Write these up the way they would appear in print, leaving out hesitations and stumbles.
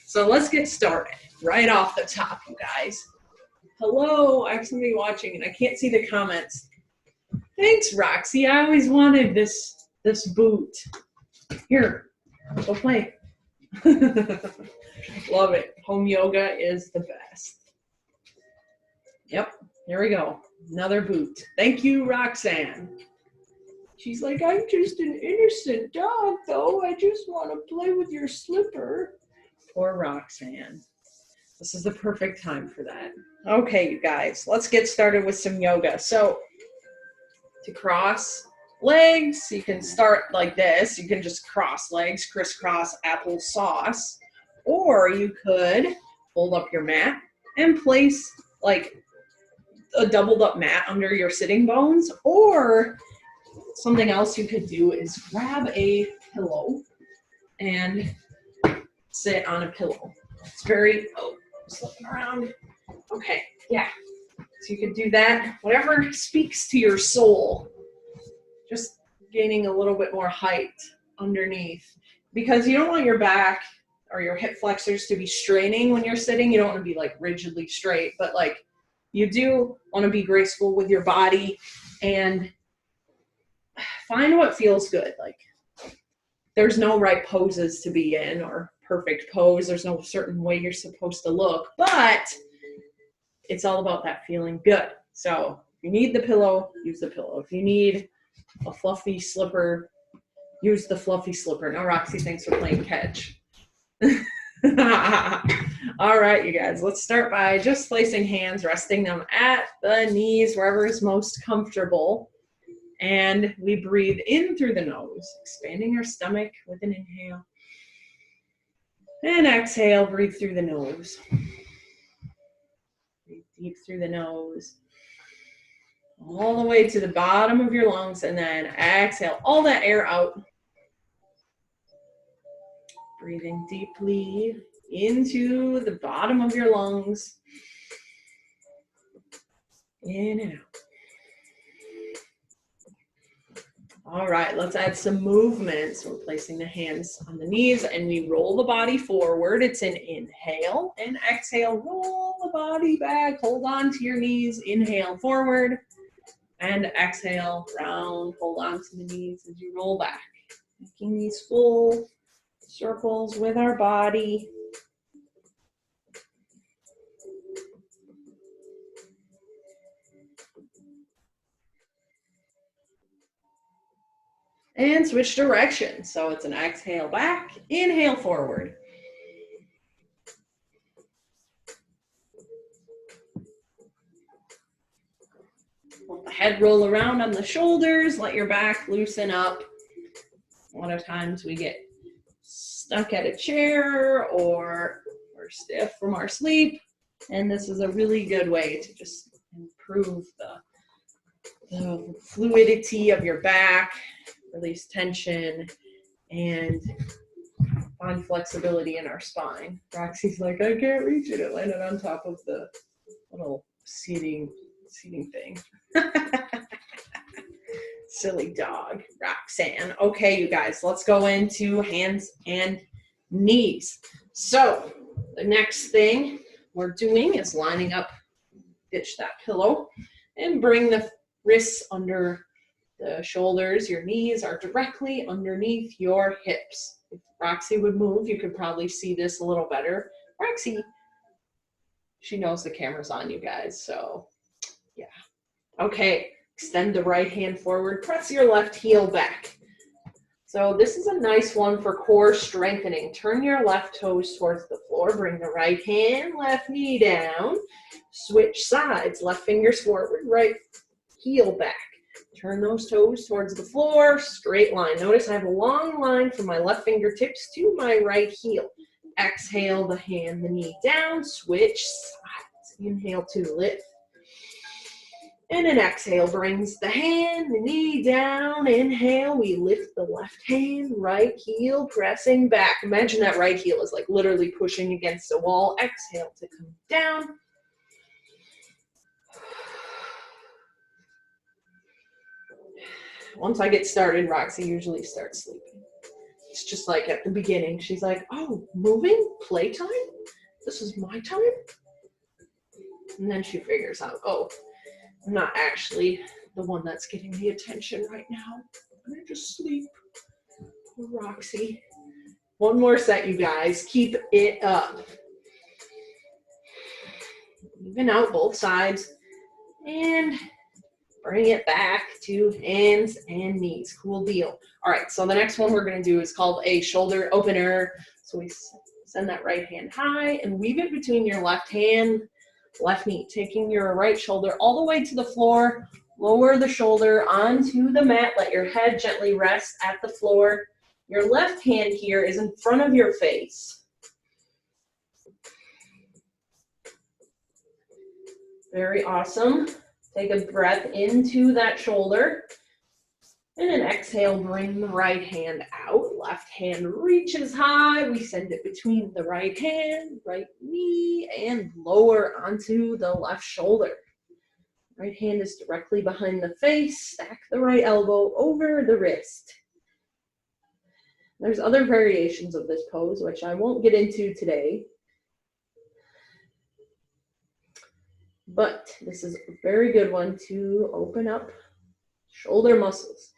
So let's get started right off the top, you guys. Hello, I have somebody watching and I can't see the comments. Thanks, Roxy. I always wanted this boot. Here, go play. Love it. Home yoga is the best. Yep, here we go. Another boot. Thank you, Roxanne. She's like, I'm just an innocent dog, though. I just want to play with your slipper. Poor Roxanne. This is the perfect time for that. Okay, you guys, let's get started with some yoga. So, to cross legs, you can start like this. You can just cross legs, crisscross applesauce. Or you could fold up your mat and place like a doubled up mat under your sitting bones. Or something else you could do is grab a pillow and sit on a pillow. It's very, just looking around. Okay, yeah. So you could do that. Whatever speaks to your soul. Just gaining a little bit more height underneath. Because you don't want your back or your hip flexors to be straining when you're sitting. You don't want to be like rigidly straight, but like you do want to be graceful with your body and find what feels good. Like there's no right poses to be in or perfect pose. There's no certain way you're supposed to look, but it's all about that feeling good. So if you need the pillow, use the pillow. If you need a fluffy slipper, use the fluffy slipper. Now, Roxy, thanks for playing catch. All right, you guys, let's start by just placing hands, resting them at the knees, wherever is most comfortable. And we breathe in through the nose, expanding our stomach with an inhale. And exhale, breathe through the nose. Breathe deep through the nose. All the way to the bottom of your lungs, and then exhale all that air out. Breathing deeply into the bottom of your lungs. In and out. All right, let's add some movement. So we're placing the hands on the knees and we roll the body forward. It's an inhale and exhale. Roll the body back. Hold on to your knees. Inhale forward and exhale round. Hold on to the knees as you roll back. Making these full circles with our body. And switch direction. So it's an exhale back, inhale forward. Let the head roll around on the shoulders. Let your back loosen up. A lot of times we get stuck at a chair or we're stiff from our sleep. And this is a really good way to just improve the fluidity of your back, release tension, and find flexibility in our spine. Roxy's like, I can't reach it. It landed on top of the little seating thing. Silly dog, Roxanne. Okay, you guys, let's go into hands and knees. So the next thing we're doing is lining up, ditch that pillow, and bring the wrists under the shoulders. Your knees are directly underneath your hips. If Roxy would move, you could probably see this a little better. Roxy, she knows the camera's on, you guys, so yeah. Okay, extend the right hand forward, press your left heel back. So this is a nice one for core strengthening. Turn your left toes towards the floor, bring the right hand, left knee down, switch sides, left fingers forward, right heel back. Turn those toes towards the floor, straight line. Notice I have a long line from my left fingertips to my right heel. Exhale the hand, the knee down, switch sides. Inhale to lift. And an exhale brings the hand, the knee down. Inhale, we lift the left hand, right heel pressing back. Imagine that right heel is like literally pushing against a wall. Exhale to come down. Once I get started, Roxy usually starts sleeping. It's just like at the beginning, she's like, oh, moving? Playtime? This is my time? And then she figures out, oh, I'm not actually the one that's getting the attention right now. I'm gonna just sleep. Roxy. One more set, you guys. Keep it up. Even out both sides. And bring it back to hands and knees. Cool deal. All right, so the next one we're going to do is called a shoulder opener. So we send that right hand high and weave it between your left hand, left knee, taking your right shoulder all the way to the floor. Lower the shoulder onto the mat. Let your head gently rest at the floor. Your left hand here is in front of your face. Very awesome. Take a breath into that shoulder. And an exhale, bring the right hand out. Left hand reaches high. We send it between the right hand, right knee, and lower onto the left shoulder. Right hand is directly behind the face. Stack the right elbow over the wrist. There's other variations of this pose, which I won't get into today. But this is a very good one to open up shoulder muscles.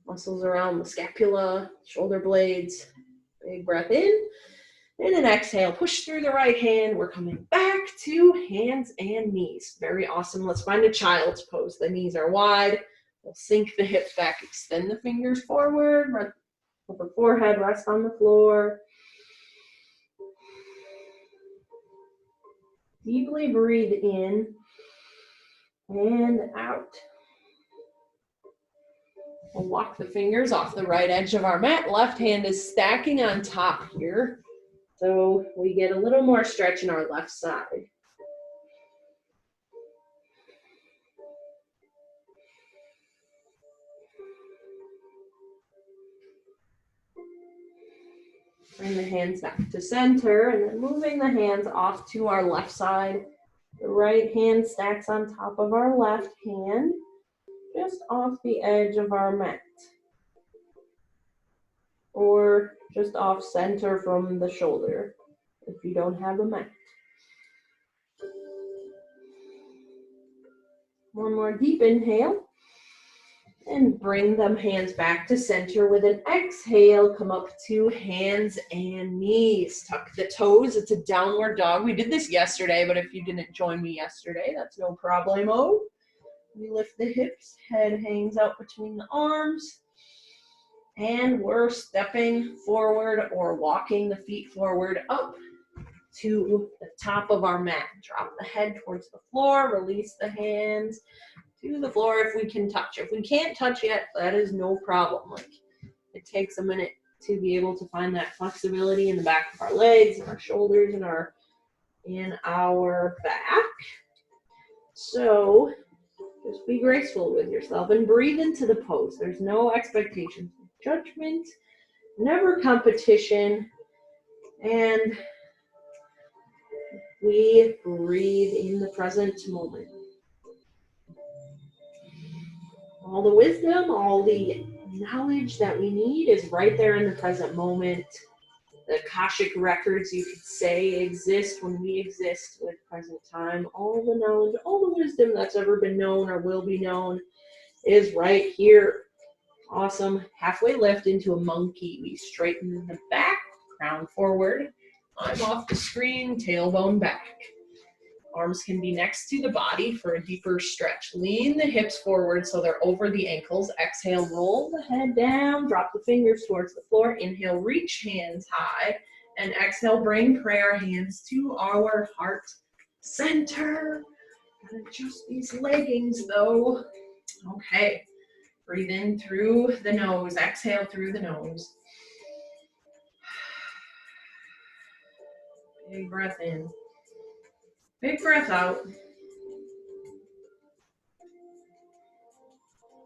Muscles around the scapula, shoulder blades. Big breath in. And an exhale, push through the right hand. We're coming back to hands and knees. Very awesome. Let's find a child's pose. The knees are wide. We'll sink the hips back, extend the fingers forward. Let the forehead rest on the floor. Deeply breathe in and out. We'll walk the fingers off the right edge of our mat. Left hand is stacking on top here. So we get a little more stretch in our left side. Bring the hands back to center and then moving the hands off to our left side. The right hand stacks on top of our left hand, just off the edge of our mat. Or just off center from the shoulder if you don't have a mat. One more deep inhale. And bring them hands back to center with an exhale. Come up to hands and knees. Tuck the toes. It's a downward dog. We did this yesterday, but if you didn't join me yesterday, that's no problemo. We lift the hips. Head hangs out between the arms. And we're stepping forward or walking the feet forward up to the top of our mat. Drop the head towards the floor. Release the hands to the floor if we can touch. If we can't touch yet, that is no problem. Like, it takes a minute to be able to find that flexibility in the back of our legs, and our shoulders, and our back. So just be graceful with yourself and breathe into the pose. There's no expectations, judgment, never competition, and we breathe in the present moment. All the wisdom, all the knowledge that we need is right there in the present moment. The Akashic records, you could say, exist when we exist with present time. All the knowledge, all the wisdom that's ever been known or will be known is right here. Awesome. Halfway lift into a monkey. We straighten the back, crown forward. I'm off the screen, tailbone back. Arms can be next to the body for a deeper stretch. Lean the hips forward so they're over the ankles. Exhale, roll the head down, drop the fingers towards the floor. Inhale, reach hands high. And exhale, bring prayer hands to our heart center. Gotta adjust these leggings though. Okay, breathe in through the nose. Exhale through the nose. Big breath in. Big breath out.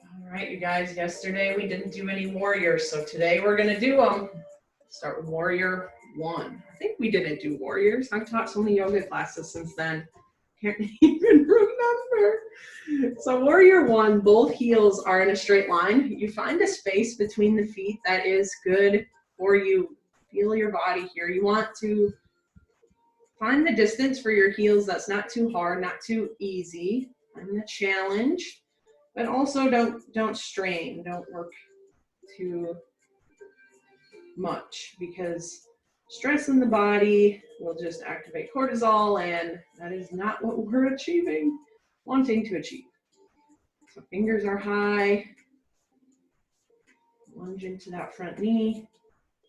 All right, you guys, yesterday we didn't do any warriors, so today we're gonna do them. Start with warrior one. I think we didn't do warriors. I've taught so many yoga classes since then. Can't even remember. So warrior one, both heels are in a straight line. You find a space between the feet that is good for you. Feel your body here. You want to find the distance for your heels that's not too hard, not too easy. Find the challenge, but also don't strain. Don't work too much, because stress in the body will just activate cortisol, and that is not what we're wanting to achieve. So fingers are high. Lunge into that front knee.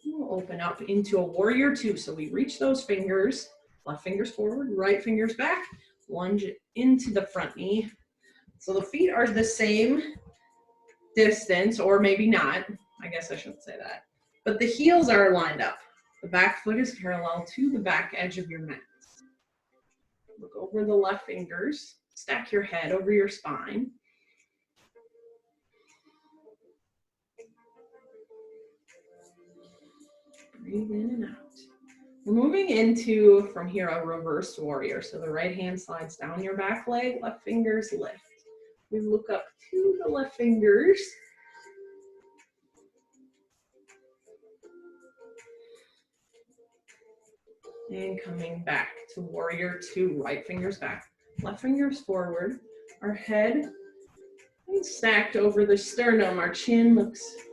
We'll open up into a warrior two. So we reach those fingers, left fingers forward, right fingers back, lunge into the front knee. So the feet are the same distance, or maybe not. I guess I shouldn't say that. But the heels are lined up. The back foot is parallel to the back edge of your mat. Look over the left fingers. Stack your head over your spine. Breathe in and out. We're moving into, from here, a reversed warrior. So the right hand slides down your back leg, left fingers lift. We look up to the left fingers. And coming back to warrior two, right fingers back, left fingers forward. Our head is stacked over the sternum. Our chin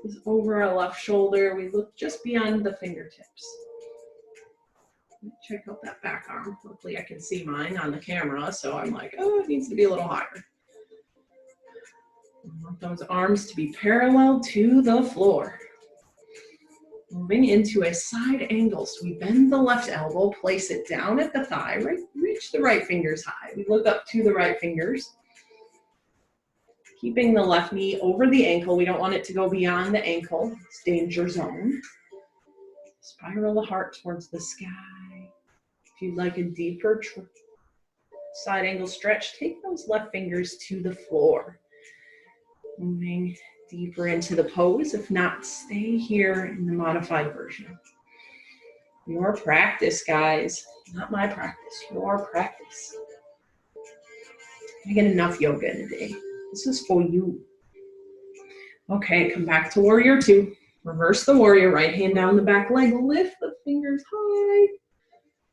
is over our left shoulder. We look just beyond the fingertips. Check out that back arm. Hopefully I can see mine on the camera, so I'm like, oh, it needs to be a little higher. I want those arms to be parallel to the floor. Moving into a side angle. So we bend the left elbow, place it down at the thigh, right, reach the right fingers high. We look up to the right fingers. Keeping the left knee over the ankle. We don't want it to go beyond the ankle. It's danger zone. Spiral the heart towards the sky. If you'd like a deeper side angle stretch, take those left fingers to the floor. Moving deeper into the pose. If not, stay here in the modified version. Your practice, guys. Not my practice, your practice. I get enough yoga in a day. This is for you. Okay, come back to warrior two. Reverse the warrior, right hand down the back leg, lift the fingers high.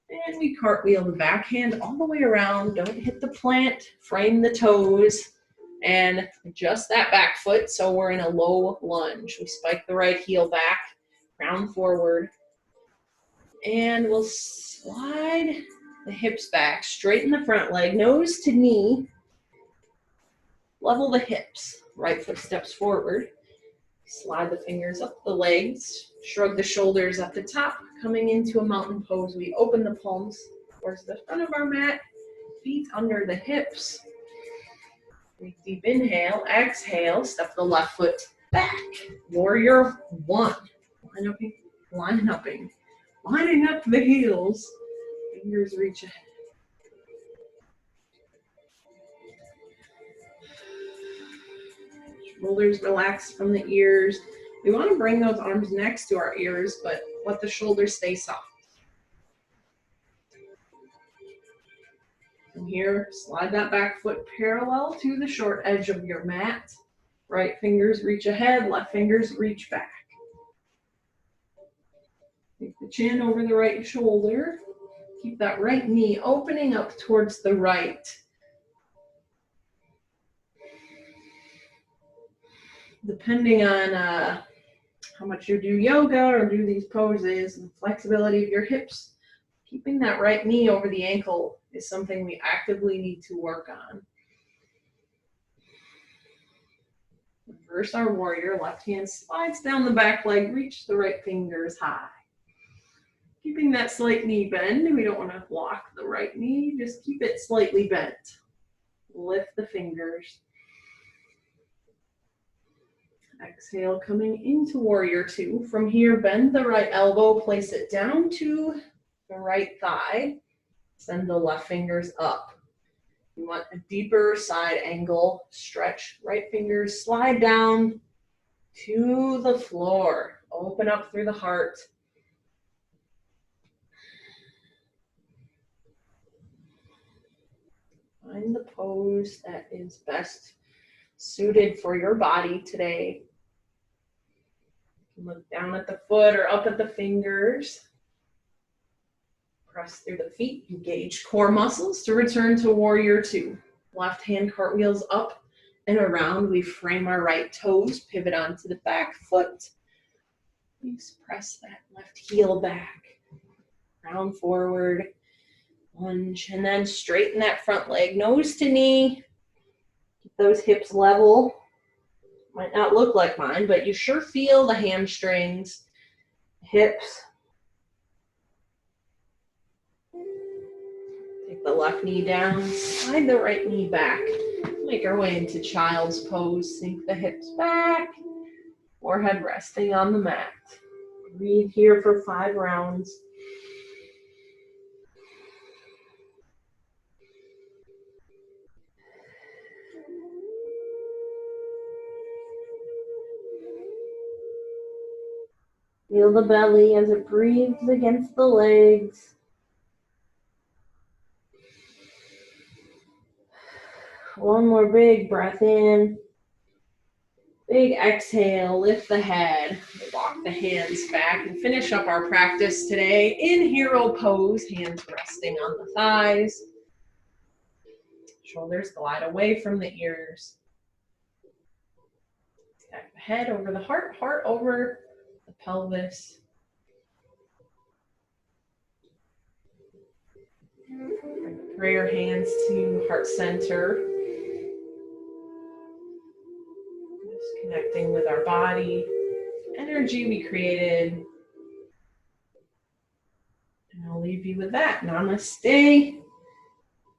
And we cartwheel the back hand all the way around. Don't hit the plant, frame the toes, and adjust that back foot so we're in a low lunge. We spike the right heel back, round forward, and we'll slide the hips back, straighten the front leg, nose to knee, level the hips, right foot steps forward, slide the fingers up the legs, shrug the shoulders at the top, coming into a mountain pose. We open the palms towards the front of our mat, feet under the hips. Take deep inhale, exhale, step the left foot back. Warrior one. Lining up the heels. Fingers reach ahead. Shoulders relax from the ears. We want to bring those arms next to our ears, but let the shoulders stay soft. From here, slide that back foot parallel to the short edge of your mat. Right fingers reach ahead, left fingers reach back. Take the chin over the right shoulder. Keep that right knee opening up towards the right. Depending on how much you do yoga or do these poses and flexibility of your hips, keeping that right knee over the ankle is something we actively need to work on. Reverse our warrior, left hand slides down the back leg, reach the right fingers high. Keeping that slight knee bend, we don't want to lock the right knee, just keep it slightly bent. Lift the fingers. Exhale, coming into warrior two. From here, bend the right elbow, place it down to the right thigh. Send the left fingers up. You want a deeper side angle stretch. Right fingers slide down to the floor. Open up through the heart. Find the pose that is best suited for your body today. Look down at the foot or up at the fingers. Press through the feet, engage core muscles to return to warrior two. Left hand cartwheels up and around. We frame our right toes, pivot onto the back foot. Please press that left heel back. Round forward, lunge, and then straighten that front leg, nose to knee. Keep those hips level. Might not look like mine, but you sure feel the hamstrings, hips. Take the left knee down, slide the right knee back. Make our way into child's pose. Sink the hips back, forehead resting on the mat. Breathe here for 5 rounds. Feel the belly as it breathes against the legs. One more big breath in. Big exhale, lift the head. Walk the hands back and finish up our practice today in hero pose, hands resting on the thighs. Shoulders glide away from the ears. Stack the head over the heart, heart over the pelvis. Pray your hands to heart center. Just connecting with our body, energy we created. And I'll leave you with that. Namaste.